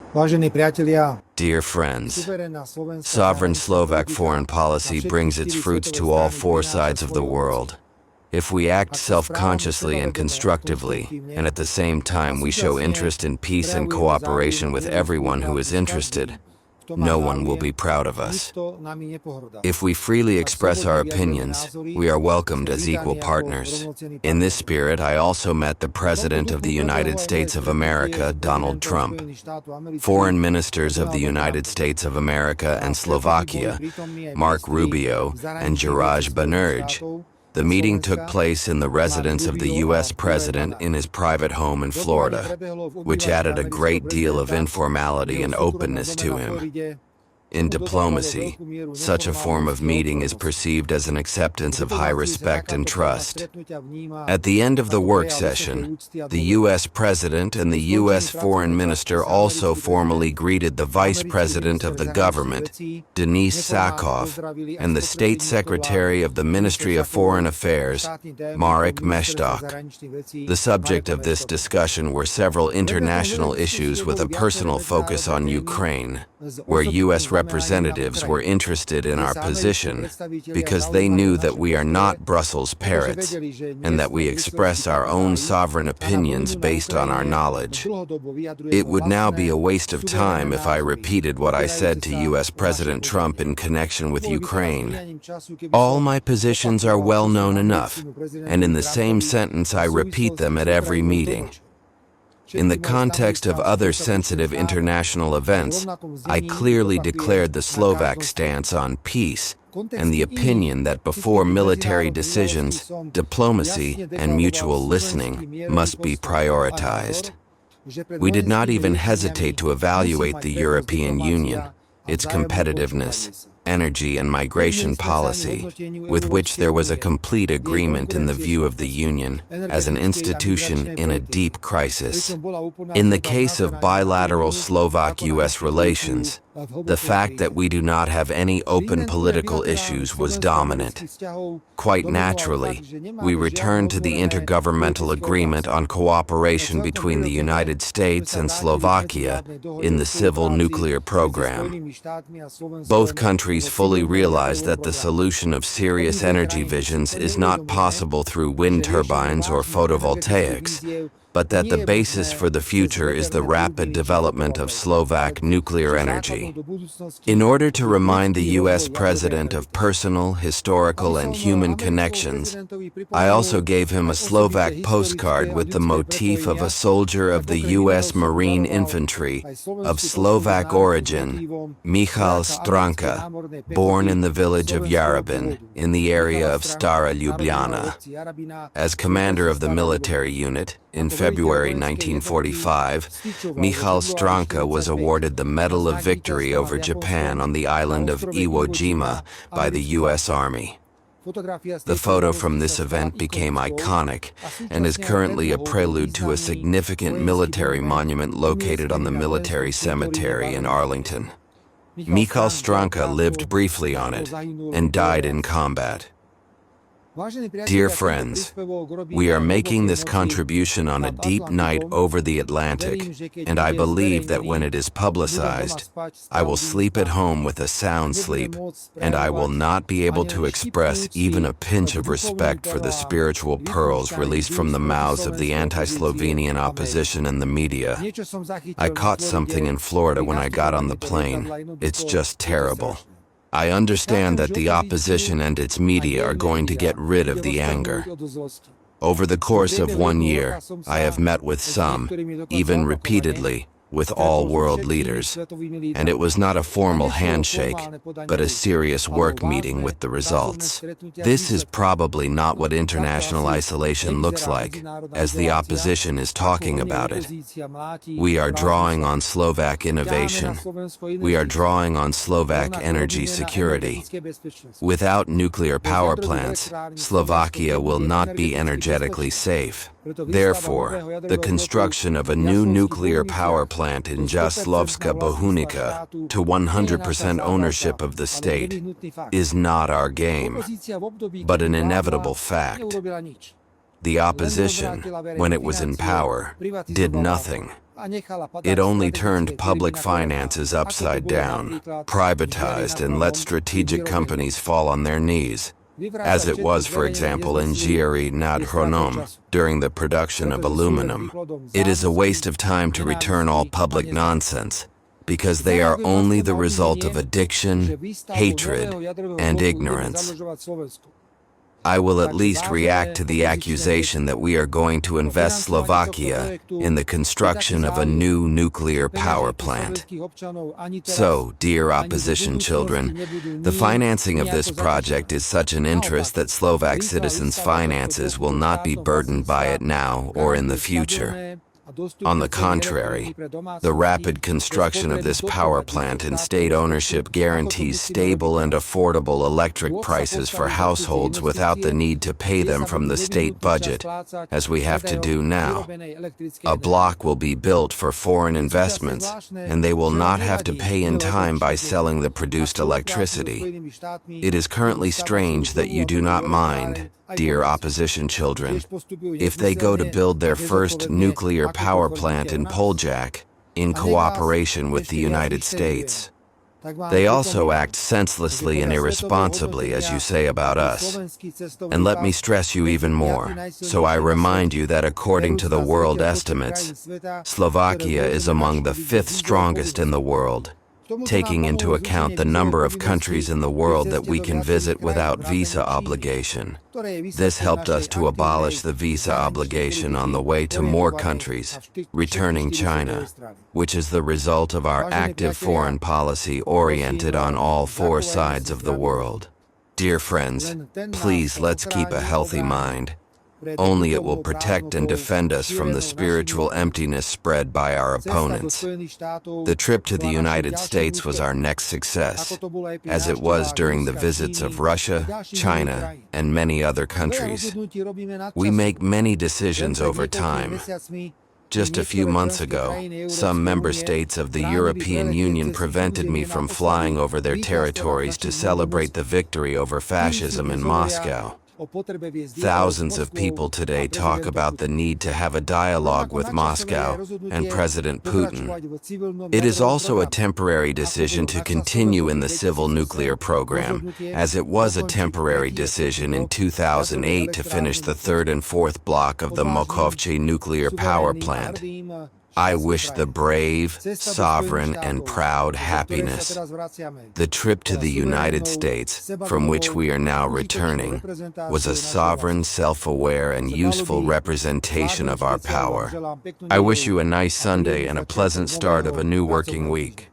Vážení priatelia, Dear friends, suverénna slovenská sovereign zahraničná Slovak politika foreign na policy všetky brings its štyri fruits svetové to all strany four prináša sides of the svoje world. ovocie. If we act Ak sa správame self-consciously and sebavedomo a constructively, konštruktívne and at the same a time we show súčasne interest in peace and prejavujeme cooperation záujem o with ľudskú everyone who prácu is s interested, každým, kto má no one will záujem, be proud of us. nikto nami nepohrdá. If we freely Ak express slobodne our vyjadrujeme opinions, názory, we are welcomed sme as equal vítaní ako partners. rovnocenní In this partneri. spirit, I also met the V tomto President of duchu the prebehlo United aj moje States of stretnutie America, s Donald prezidentom Trump, Spojených štátov amerických, foreign ministers of the Donaldom United Trumpom. States of America Na and stretnutí boli Slovakia, prítomní aj Mark ministri Rubio and zahraničných Jiraj vecí Spojených Banerjee. štátov The a meeting Slovenska, took place in the residence of the Rubio U.S. a President in his private home in Rokovanie Florida, prebehlo v which added a obývačke great amerického deal of prezidenta informality v jeho and súkromnom openness dome to na him. Floride. In Tomu dodávalo diplomacy, veľkú mieru such a form of neformálnosti a meeting is otvorenosti. perceived as an acceptance V of high diplomácii sa respect and takáto forma trust. stretnutia vníma At the end of the ako work prejav vysokej session, úcty a the dôvery. U.S. President and the Po U.S. skončení Foreign pracovnej Minister časti sa also americký formally prezident, greeted the Vice americký President minister of the zahraničných government, vecí Denise neformálne Sakov, pozdravili aj and the State sprostredníctvo Secretary vlády of the minister Ministry of Sakovou Foreign a Affairs, štátnym tajomníkom Marek ministerstva Meštok. zahraničných vecí The subject of Marekom this Meštokom. discussion were several international Prebeehlo issues with a diskusiou personal viaceré focus on medzinárodné témy Ukraine, s where osobitným U.S. zameraním na representatives were Ukrajinu, interested in kde our sa americkí position predstavitelia because they zaujímali knew o that naše we are postoje, not Brussels pretože parrots vedeli, že nie and that sme we bruselsky express our own papagáji sovereign a na opinions vojnu na based on our Ukrajine knowledge. dlhodobo vyjadrujeme It would now be vlastné a waste of time suverénne if I názory, repeated what I said to opierajúce sa U.S. o naše President Trump in poznanie. connection with Bolo by teraz Ukraine. mývaním času, keby All som my positions are opakoval, well čo som known enough, americkému and in prezidentovi the same Trumpovi sentence v I repeat súvislosti them s at every Ukrajinou meeting. doručil. In the Všetky moje context of stanoviská other sú sensitive známe international v events, rovnakom I znení clearly zopakujem declared the na Slovak každom stance stretnutí. on peace V and the kontexte opinion iných that before citlivých military medzinárodných udalostí decisions, som diplomacy jasne and deklaroval mutual slovenský listening mierový must be postoj a názor, prioritized. že pred We did not vojenskými even riešeniami hesitate to musí evaluate mať the prednosť European Union, diplomácia a its vzájomné competitiveness, počúvanie sa. energy and migration policy, with which there was a complete agreement in the view of the Union as an institution in a deep crisis. In the case of bilateral Slovak-US relations, the fact that we do not have any open political issues was dominant. Quite naturally, we returned to the Intergovernmental Agreement on Cooperation between the United States and Slovakia in the civil nuclear program. Both countries fully realize that the solution of serious energy visions is not possible through wind turbines or photovoltaics, but that the basis for the future is the rapid development of Slovak nuclear energy. In order to remind the U.S. President of personal, historical, and human connections, I also gave him a Slovak postcard with the motif of a soldier of the U.S. Marine Infantry of Slovak origin, Michal Stranka, born in the village of Yarabin, in the area of Stara Ljubljana. As commander of the military unit, in February 1945, Michal Stranka was awarded the Medal of Victory over Japan on the island of Iwo Jima by the U.S. Army. The photo from this event became iconic and is currently a prelude to a significant military monument located on the military cemetery in Arlington. Michal Stranka lived briefly on it and died in combat. Dear friends, we are making this contribution on a deep night over the Atlantic, and I believe that when it is publicized, I will sleep at home with a sound sleep, and I will not be able to express even a pinch of respect for the spiritual pearls released from the mouths of the anti-Slovenian opposition and the media. I caught something in Florida when I got on the plane. It's just terrible. I understand that the opposition and its media are going to get rid of the anger. Over the course of 1 year, I have met with some, even repeatedly, with all world leaders, and it was not a formal handshake, but a serious work meeting with the results. This is probably not what international isolation looks like, as the opposition is talking about it. We are drawing on Slovak innovation. We are drawing on Slovak energy security. Without nuclear power plants, Slovakia will not be energetically safe. Therefore, the construction of a new nuclear power plant in Jaslovská Bohunice to 100% ownership of the state is not our game, but an inevitable fact. The opposition, when it was in power, did nothing. It only turned public finances upside down, privatized, and let strategic companies fall on their knees, as it was, for example, in Jieri nad Hronom during the production of aluminum. It is a waste of time to return all public nonsense, because they are only the result of addiction, hatred, and ignorance. I will at least react to the accusation that we are going to invest Slovakia in the construction of a new nuclear power plant. So, dear opposition children, the financing of this project is such an interest that Slovak citizens' finances will not be burdened by it now or in the future. On the contrary, the rapid construction of this power plant in state ownership guarantees stable and affordable electric prices for households without the need to pay them from the state budget, as we have to do now. A block will be built for foreign investments, and they will not have to pay in time by selling the produced electricity. It is currently strange that you do not mind, dear opposition children, if they go to build their first nuclear power plant in Poljak in cooperation with the United States. They also act senselessly and irresponsibly, as you say about us. And let me stress you even more, so I remind you that according to the world estimates, Slovakia is among the 5th strongest in the world, taking into account the number of countries in the world that we can visit without visa obligation. This helped us to abolish the visa obligation on the way to more countries, returning China, which is the result of our active foreign policy oriented on all 4 sides of the world. Dear friends, please let's keep a healthy mind. Only it will protect and defend us from the spiritual emptiness spread by our opponents. The trip to the United States was our next success, as it was during the visits of Russia, China, and many other countries. We make many decisions over time. Just a few months ago, some member states of the European Union prevented me from flying over their territories to celebrate the victory over fascism in Moscow. Thousands of people today talk about the need to have a dialogue with Moscow and President Putin. It is also a temporary decision to continue in the civil nuclear program, as it was a temporary decision in 2008 to finish the 3rd and 4th block of the Mochovce nuclear power plant. I wish the brave, sovereign, and proud happiness. The trip to the United States, from which we are now returning, was a sovereign, self-aware, and useful representation of our power. I wish you a nice Sunday and a pleasant start of a new working week.